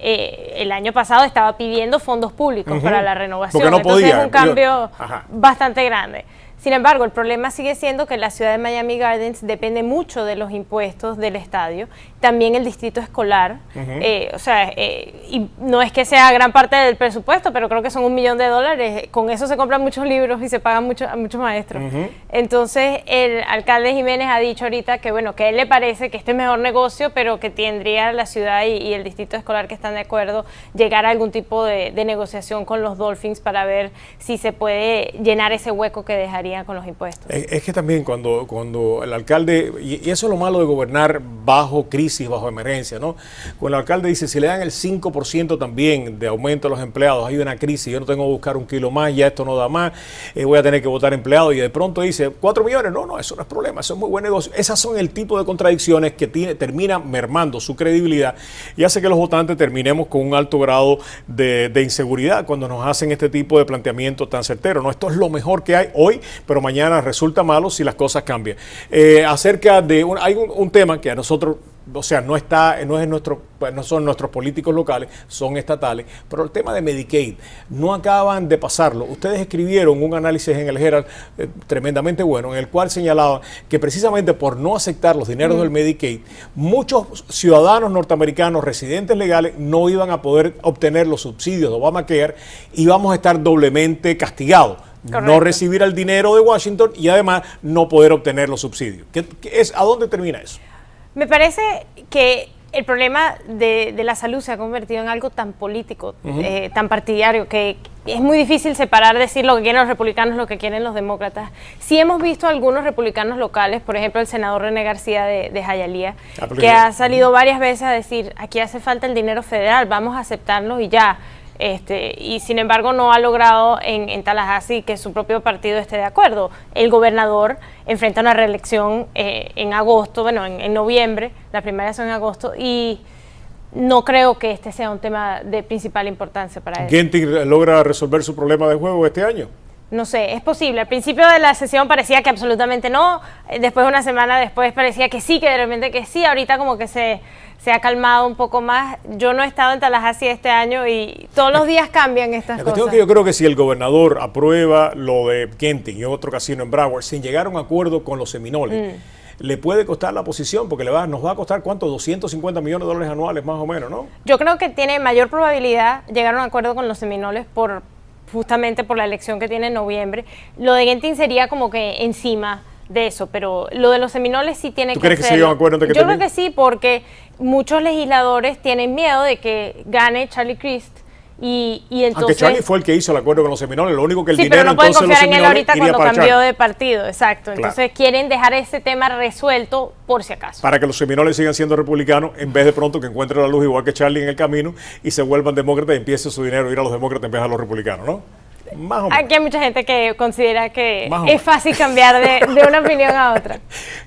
El año pasado estaba pidiendo fondos públicos para la renovación. Porque no podía. Entonces es un cambio bastante grande. Sin embargo, el problema sigue siendo que la ciudad de Miami Gardens depende mucho de los impuestos del estadio, también el distrito escolar, y no es que sea gran parte del presupuesto, pero creo que son $1 millón, con eso se compran muchos libros y se pagan a muchos maestros. Entonces, el alcalde Jiménez ha dicho ahorita que, bueno, que a él le parece que este es mejor negocio, pero que tendría la ciudad y el distrito escolar que están de acuerdo llegar a algún tipo de negociación con los Dolphins para ver si se puede llenar ese hueco que dejaría con los impuestos. Es que también cuando el alcalde, y eso es lo malo de gobernar bajo crisis, bajo emergencia, ¿no? Cuando el alcalde dice, si le dan el 5% también de aumento a los empleados, hay una crisis, yo no tengo que buscar 1 kilo más, ya esto no da más, voy a tener que votar empleados, y de pronto dice, 4 millones, no, eso no es problema, eso es muy buen negocio. Esas son el tipo de contradicciones que terminan mermando su credibilidad y hace que los votantes terminemos con un alto grado de inseguridad cuando nos hacen este tipo de planteamientos tan certeros, ¿no? Esto es lo mejor que hay hoy, pero mañana resulta malo si las cosas cambian. Acerca de hay un tema que a nosotros, o sea, no son nuestros políticos locales, son estatales, pero el tema de Medicaid, no acaban de pasarlo. Ustedes escribieron un análisis en el Herald tremendamente bueno, en el cual señalaban que precisamente por no aceptar los dineros del Medicaid, muchos ciudadanos norteamericanos residentes legales no iban a poder obtener los subsidios de Obamacare y vamos a estar doblemente castigados. Correcto. No recibir el dinero de Washington y además no poder obtener los subsidios. ¿A dónde termina eso? Me parece que el problema de la salud se ha convertido en algo tan político, tan partidario, que es muy difícil separar, decir lo que quieren los republicanos, lo que quieren los demócratas. Sí hemos visto algunos republicanos locales, por ejemplo el senador René García de Hialeah, que ha salido varias veces a decir, aquí hace falta el dinero federal, vamos a aceptarlo y ya. Y sin embargo no ha logrado en Tallahassee que su propio partido esté de acuerdo. El gobernador enfrenta una reelección en agosto, bueno, en noviembre, las primarias son en agosto, y no creo que este sea un tema de principal importancia para él. ¿Ginting logra resolver su problema de juego este año? No sé, es posible. Al principio de la sesión parecía que absolutamente no, después una semana después parecía que sí, que de repente que sí, ahorita como que se ha calmado un poco más. Yo no he estado en Tallahassee este año y todos los días cambian estas cosas. Que yo creo que si el gobernador aprueba lo de Ginting y otro casino en Broward sin llegar a un acuerdo con los Seminoles, le puede costar la posición porque nos va a costar, ¿cuánto? $250 millones anuales más o menos, ¿no? Yo creo que tiene mayor probabilidad llegar a un acuerdo con los Seminoles justamente por la elección que tiene en noviembre. Lo de Ginting sería como que encima de eso, pero lo de los Seminoles sí tiene que ser. ¿Tú crees que se llegan a acuerdo antes que termine? Yo creo que sí, porque muchos legisladores tienen miedo de que gane Charlie Crist y entonces... Aunque Charlie fue el que hizo el acuerdo con los Seminoles, lo único que el sí, dinero pero no pueden entonces confiar en él ahorita cuando cambió Charlie de partido, exacto. Entonces quieren dejar ese tema resuelto por si acaso. Para que los Seminoles sigan siendo republicanos en vez de pronto que encuentren la luz igual que Charlie en el camino y se vuelvan demócratas y empiece su dinero a ir a los demócratas en vez de a los republicanos, ¿no? Más o menos. Aquí hay mucha gente que considera que es fácil cambiar de una opinión a otra.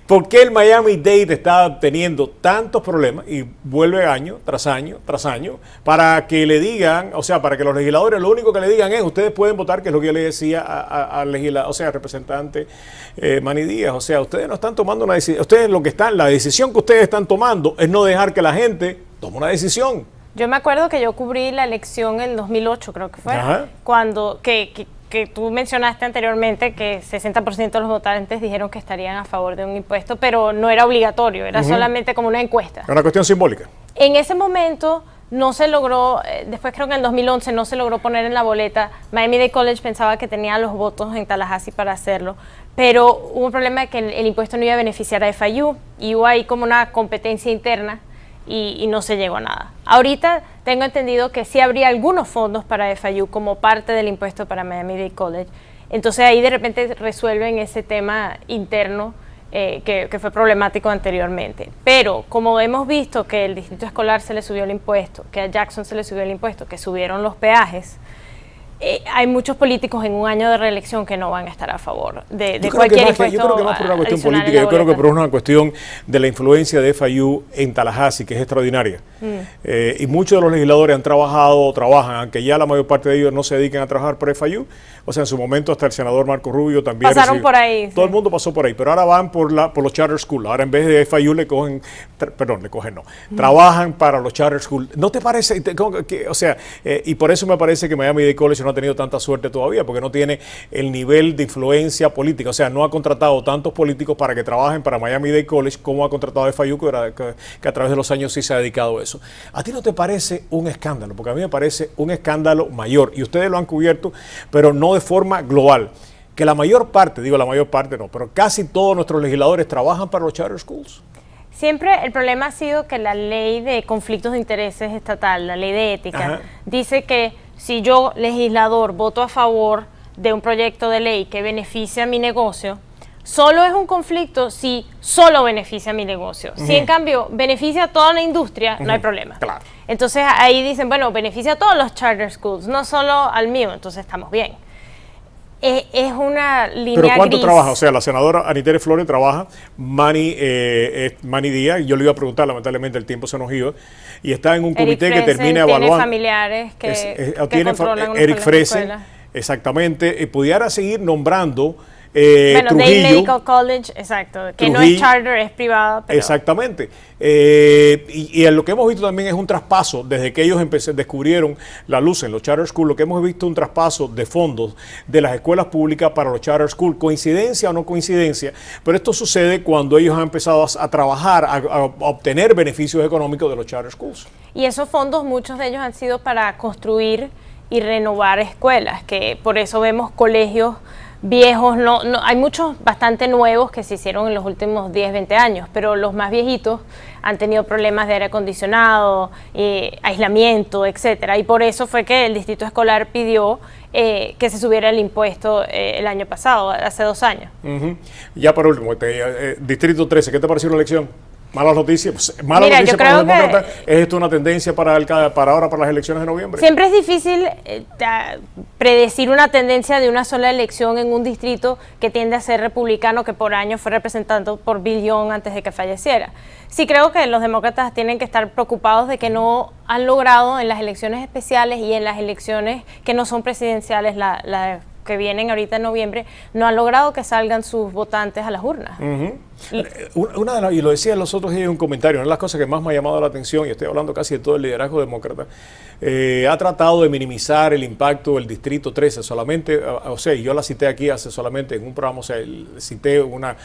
¿Por qué el Miami-Dade está teniendo tantos problemas y vuelve año tras año tras año para que le digan, o sea, para que los legisladores lo único que le digan es, ustedes pueden votar, que es lo que yo le decía al legislador, o sea, al representante Manny Díaz, o sea, ustedes no están tomando una decisión, ustedes la decisión que ustedes están tomando es no dejar que la gente tome una decisión. Yo me acuerdo que yo cubrí la elección en 2008, creo que fue, cuando que tú mencionaste anteriormente que 60% de los votantes dijeron que estarían a favor de un impuesto, pero no era obligatorio, era solamente como una encuesta. Era una cuestión simbólica. En ese momento no se logró, después creo que en 2011 no se logró poner en la boleta. Miami-Dade College pensaba que tenía los votos en Tallahassee para hacerlo, pero hubo un problema de que el impuesto no iba a beneficiar a FIU y hubo ahí como una competencia interna. Y no se llegó a nada. Ahorita tengo entendido que sí habría algunos fondos para FIU como parte del impuesto para Miami-Dade College. Entonces ahí de repente resuelven ese tema interno que fue problemático anteriormente. Pero como hemos visto que el distrito escolar se le subió el impuesto, que a Jackson se le subió el impuesto, que subieron los peajes, hay muchos políticos en un año de reelección que no van a estar a favor de cualquier impuesto. Yo creo que más por una cuestión política, yo creo que por una cuestión de la influencia de FIU en Tallahassee, que es extraordinaria. Y muchos de los legisladores han trabajado o trabajan, aunque ya la mayor parte de ellos no se dedican a trabajar por FIU. O sea, en su momento hasta el senador Marco Rubio también. Pasaron por ahí. Todo el mundo pasó por ahí, pero ahora van por los charter schools. Ahora en vez de FIU trabajan para los charter schools. ¿No te parece? O sea, y por eso me parece que Miami-Dade College no ha tenido tanta suerte todavía, porque no tiene el nivel de influencia política. O sea, no ha contratado tantos políticos para que trabajen para Miami-Dade College como ha contratado FIU, que a través de los años sí se ha dedicado a eso. ¿A ti no te parece un escándalo? Porque a mí me parece un escándalo mayor, y ustedes lo han cubierto, pero no de forma global, que la mayor parte, digo la mayor parte no, pero casi todos nuestros legisladores trabajan para los charter schools. Siempre el problema ha sido que la ley de conflictos de intereses estatal, la ley de ética, dice que si yo, legislador, voto a favor de un proyecto de ley que beneficia a mi negocio, solo es un conflicto si solo beneficia a mi negocio. Si en cambio beneficia a toda la industria, no hay problema. Claro. Entonces ahí dicen, bueno, beneficia a todos los charter schools, no solo al mío, entonces estamos bien. Es una línea ¿Pero cuánto gris. trabaja? O sea, la senadora Anitere Flores trabaja, Manny Díaz, yo le iba a preguntar, lamentablemente el tiempo se nos iba, y está en un comité que termina evaluando. Tiene familiares que controlan Eric Fresen, exactamente, pudiera seguir nombrando bueno, Trujillo. Dade Medical College, exacto, que Trujillo, no es charter, es privada. Pero... Exactamente. Y lo que hemos visto también es un traspaso, desde que ellos descubrieron la luz en los charter schools, lo que hemos visto es un traspaso de fondos de las escuelas públicas para los charter schools. Coincidencia o no coincidencia, pero esto sucede cuando ellos han empezado a trabajar, a obtener beneficios económicos de los charter schools. Y esos fondos, muchos de ellos han sido para construir y renovar escuelas, que por eso vemos colegios viejos, hay muchos bastante nuevos que se hicieron en los últimos 10, 20 años, pero los más viejitos han tenido problemas de aire acondicionado, aislamiento, etcétera, y por eso fue que el distrito escolar pidió que se subiera el impuesto el año pasado, hace 2 años. Ya por último, Distrito 13, ¿qué te pareció la elección? Malas noticias, pues, Mira, noticias para los demócratas. Que ¿Es esto una tendencia para ahora, para las elecciones de noviembre? Siempre es difícil predecir una tendencia de una sola elección en un distrito que tiende a ser republicano, que por años fue representado por Bill Young antes de que falleciera. Sí creo que los demócratas tienen que estar preocupados de que no han logrado en las elecciones especiales y en las elecciones que no son presidenciales, la que vienen ahorita en noviembre, no han logrado que salgan sus votantes a las urnas. Y lo decía los otros días en un comentario, una de las cosas que más me ha llamado la atención, y estoy hablando casi de todo el liderazgo demócrata, ha tratado de minimizar el impacto del Distrito 13, solamente, o sea, yo la cité aquí hace solamente en un programa, o sea, cité una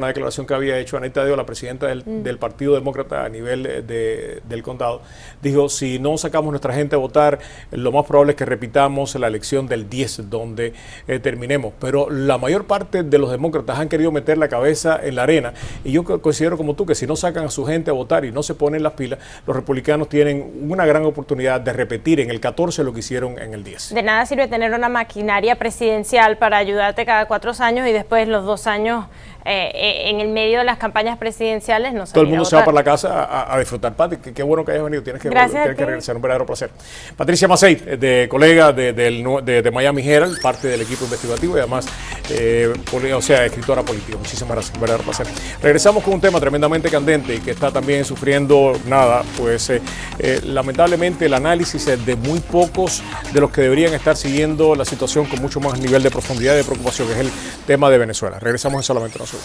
declaración que había hecho Anita Deo, la presidenta del Partido Demócrata a nivel del condado, dijo, si no sacamos nuestra gente a votar, lo más probable es que repitamos la elección del 10, donde terminemos, pero la mayor parte de los demócratas han querido meter la cabeza en la arena, y yo considero como tú que si no sacan a su gente a votar y no se ponen las pilas, los republicanos tienen una gran oportunidad de repetir en el 14 lo que hicieron en el 10. De nada sirve tener una maquinaria presidencial para ayudarte cada 4 años y después los 2 años en el medio de las campañas presidenciales no se todo el mundo se va para la casa a disfrutar. Pati, qué bueno que hayas venido, tienes que regresar, un verdadero placer. Patricia Mazzei, colega de Miami Herald, parte del equipo investigativo y además escritora política. Muchísimas gracias, un verdadero placer. Regresamos con un tema tremendamente candente y que está también sufriendo lamentablemente el análisis de muy pocos de los que deberían estar siguiendo la situación con mucho más nivel de profundidad y de preocupación, que es el tema de Venezuela. Regresamos en solamente nosotros.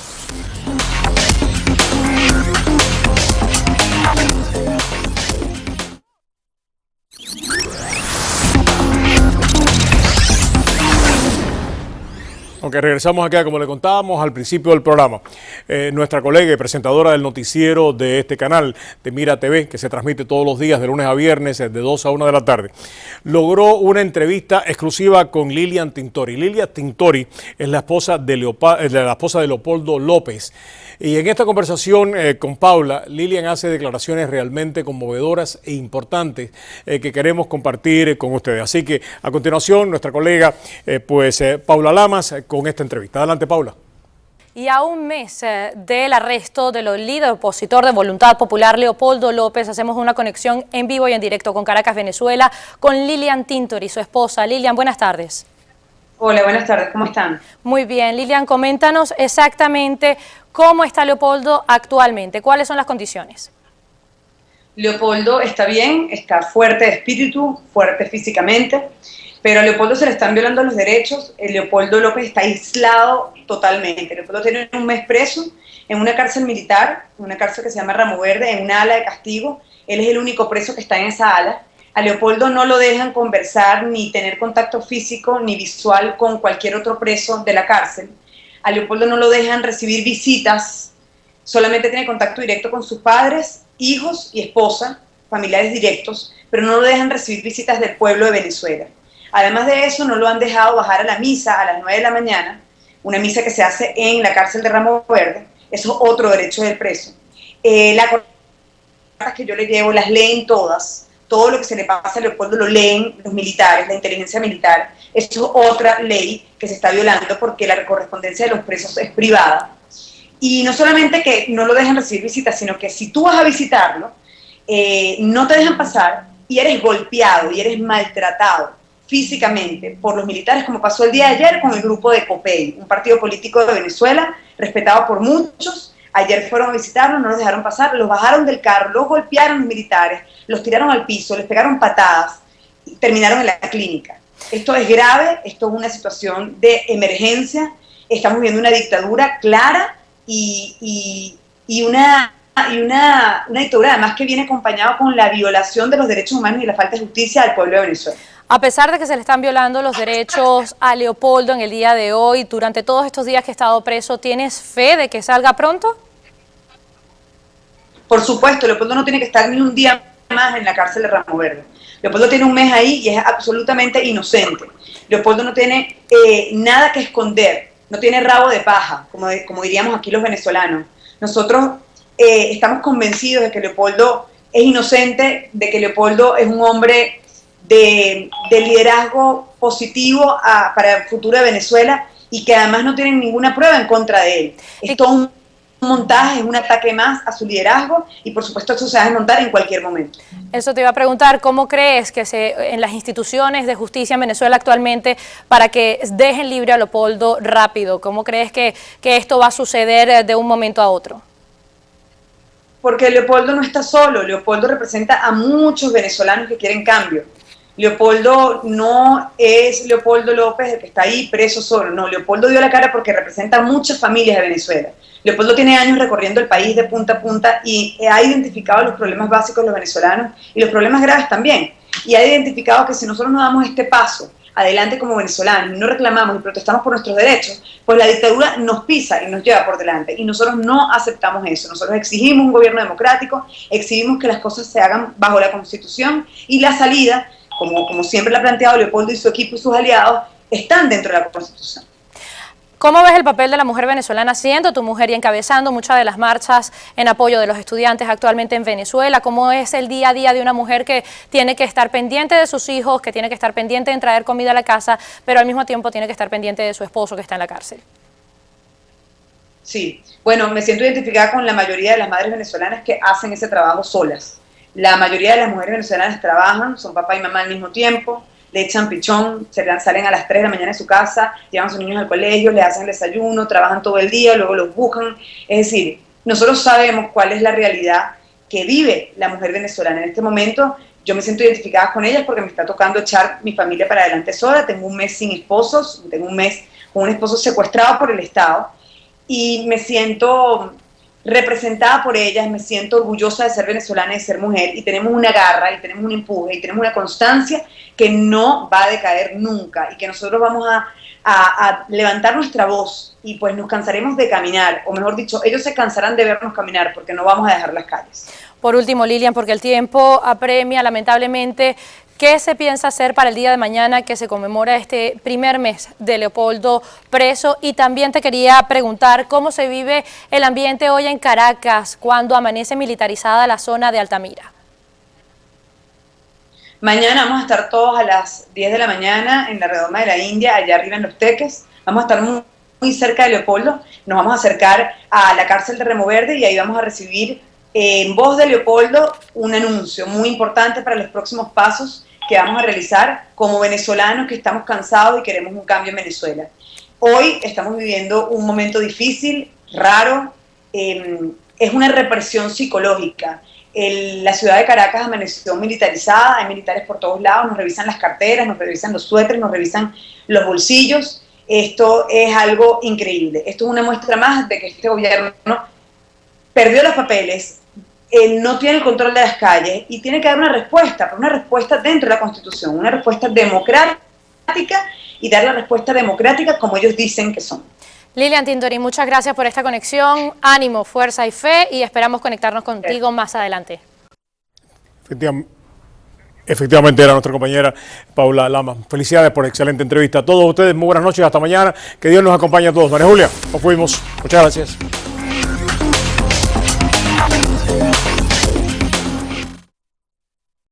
Aunque regresamos acá, como le contábamos al principio del programa, nuestra colega y presentadora del noticiero de este canal, de Mira TV, que se transmite todos los días de lunes a viernes de 2 a 1 de la tarde, logró una entrevista exclusiva con Lilian Tintori. Lilian Tintori es la esposa de Leopoldo López. Y en esta conversación con Paula, Lilian hace declaraciones realmente conmovedoras e importantes que queremos compartir con ustedes. Así que a continuación nuestra colega Paula Lamas con esta entrevista. Adelante, Paula. Y a un mes del arresto del líder opositor de Voluntad Popular, Leopoldo López, hacemos una conexión en vivo y en directo con Caracas, Venezuela, con Lilian Tintori, su esposa. Lilian, buenas tardes. Hola, buenas tardes, ¿cómo están? Muy bien, Lilian, coméntanos exactamente cómo está Leopoldo actualmente, cuáles son las condiciones. Leopoldo está bien, está fuerte de espíritu, fuerte físicamente, pero a Leopoldo se le están violando los derechos. Leopoldo López está aislado totalmente. Leopoldo tiene un mes preso en una cárcel militar, una cárcel que se llama Ramo Verde, en una ala de castigo. Él es el único preso que está en esa ala. A Leopoldo no lo dejan conversar ni tener contacto físico ni visual con cualquier otro preso de la cárcel. A Leopoldo no lo dejan recibir visitas, solamente tiene contacto directo con sus padres, hijos y esposa, familiares directos, pero no lo dejan recibir visitas del pueblo de Venezuela. Además de eso, no lo han dejado bajar a la misa a las 9 de la mañana, una misa que se hace en la cárcel de Ramo Verde. Eso es otro derecho del preso. Las cartas que yo le llevo las leen todas. Todo lo que se le pasa a Leopoldo lo leen los militares, la inteligencia militar. Eso es otra ley que se está violando porque la correspondencia de los presos es privada. Y no solamente que no lo dejan recibir visitas, sino que si tú vas a visitarlo, no te dejan pasar y eres golpeado y eres maltratado físicamente por los militares, como pasó el día de ayer con el grupo de COPEI, un partido político de Venezuela, respetado por muchos. Ayer fueron a visitarlo, no los dejaron pasar, los bajaron del carro, los golpearon los militares, los tiraron al piso, les pegaron patadas y terminaron en la clínica. Esto es grave, esto es una situación de emergencia, estamos viviendo una dictadura clara y una dictadura además que viene acompañada con la violación de los derechos humanos y la falta de justicia al pueblo de Venezuela. A pesar de que se le están violando los derechos a Leopoldo en el día de hoy, durante todos estos días que ha estado preso, ¿tienes fe de que salga pronto? Por supuesto, Leopoldo no tiene que estar ni un día más en la cárcel de Ramo Verde. Leopoldo tiene un mes ahí y es absolutamente inocente. Leopoldo no tiene nada que esconder, no tiene rabo de paja, como diríamos aquí los venezolanos. Nosotros estamos convencidos de que Leopoldo es inocente, de que Leopoldo es un hombre de liderazgo positivo para el futuro de Venezuela y que además no tienen ninguna prueba en contra de él. Es todo un montaje, es un ataque más a su liderazgo y por supuesto eso se va a desmontar en cualquier momento. Eso te iba a preguntar, ¿cómo crees que en las instituciones de justicia en Venezuela actualmente para que dejen libre a Leopoldo rápido? ¿Cómo crees que esto va a suceder de un momento a otro? Porque Leopoldo no está solo, Leopoldo representa a muchos venezolanos que quieren cambio. Leopoldo no es Leopoldo López el que está ahí preso solo, no, Leopoldo dio la cara porque representa a muchas familias de Venezuela. Leopoldo tiene años recorriendo el país de punta a punta y ha identificado los problemas básicos de los venezolanos y los problemas graves también. Y ha identificado que si nosotros no damos este paso adelante como venezolanos y no reclamamos y protestamos por nuestros derechos, pues la dictadura nos pisa y nos lleva por delante y nosotros no aceptamos eso. Nosotros exigimos un gobierno democrático, exigimos que las cosas se hagan bajo la Constitución y la salida, como siempre lo ha planteado Leopoldo y su equipo y sus aliados, están dentro de la Constitución. ¿Cómo ves el papel de la mujer venezolana siendo tu mujer y encabezando muchas de las marchas en apoyo de los estudiantes actualmente en Venezuela? ¿Cómo es el día a día de una mujer que tiene que estar pendiente de sus hijos, que tiene que estar pendiente de traer comida a la casa, pero al mismo tiempo tiene que estar pendiente de su esposo que está en la cárcel? Sí, bueno, me siento identificada con la mayoría de las madres venezolanas que hacen ese trabajo solas. La mayoría de las mujeres venezolanas trabajan, son papá y mamá al mismo tiempo, le echan pichón, salen a las 3 de la mañana de su casa, llevan a sus niños al colegio, les hacen el desayuno, trabajan todo el día, luego los buscan. Es decir, nosotros sabemos cuál es la realidad que vive la mujer venezolana. En este momento yo me siento identificada con ellas porque me está tocando echar mi familia para adelante sola. Tengo un mes sin esposos, tengo un mes con un esposo secuestrado por el Estado y me siento representada por ellas, me siento orgullosa de ser venezolana y de ser mujer, y tenemos una garra, y tenemos un empuje, y tenemos una constancia que no va a decaer nunca, y que nosotros vamos a levantar nuestra voz, y pues nos cansaremos de caminar, o mejor dicho, ellos se cansarán de vernos caminar, porque no vamos a dejar las calles. Por último, Lilian, porque el tiempo apremia, lamentablemente, ¿qué se piensa hacer para el día de mañana que se conmemora este primer mes de Leopoldo preso? Y también te quería preguntar cómo se vive el ambiente hoy en Caracas cuando amanece militarizada la zona de Altamira. Mañana vamos a estar todos a las 10 de la mañana en la redoma de la India, allá arriba en Los Teques. Vamos a estar muy cerca de Leopoldo, nos vamos a acercar a la cárcel de Remo Verde y ahí vamos a recibir en voz de Leopoldo un anuncio muy importante para los próximos pasos que vamos a realizar como venezolanos que estamos cansados y queremos un cambio en Venezuela. Hoy estamos viviendo un momento difícil, raro, es una represión psicológica. La ciudad de Caracas amaneció militarizada, hay militares por todos lados, nos revisan las carteras, nos revisan los suéteres, nos revisan los bolsillos. Esto es algo increíble. Esto es una muestra más de que este gobierno perdió los papeles, no tiene el control de las calles y tiene que dar una respuesta, pero una respuesta dentro de la Constitución, una respuesta democrática y dar la respuesta democrática como ellos dicen que son. Lilian Tintorín, muchas gracias por esta conexión, ánimo, fuerza y fe, y esperamos conectarnos contigo más adelante. Efectivamente era nuestra compañera Paula Lama. Felicidades por excelente entrevista. A todos ustedes, muy buenas noches, hasta mañana. Que Dios nos acompañe a todos. María Julia, nos fuimos. Muchas gracias.